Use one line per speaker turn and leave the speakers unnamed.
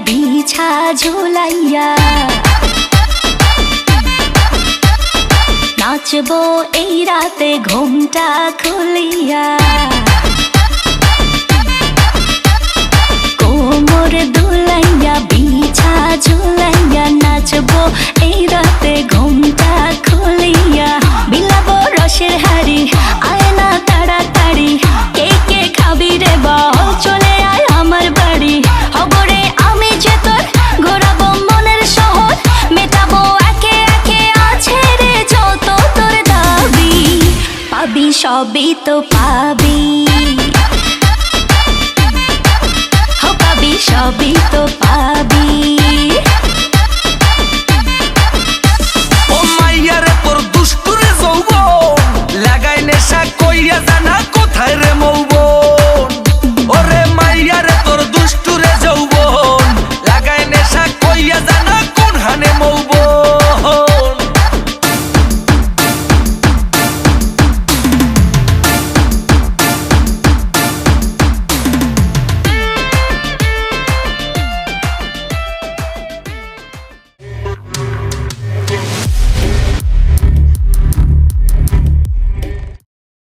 বিছা ঝুলাইয়া নাচবো এই রাতে ঘুমটা খুলিয়া কোমর দুলাইয়া বিছা ঝুলাইয়া নাচবো এই রাতে ঘুমটা খুলিয়া বিলাবো রসের হাড়ি আয় না তাড়াতাড়ি কে কে খাবি রে বল চলে আয় আমার বাড়ি হবরে আমি যে তোর ঘোরাবো মনের শহর মেটাবো একে একে আছে রে যত তোর দাবি পাবি সবই তো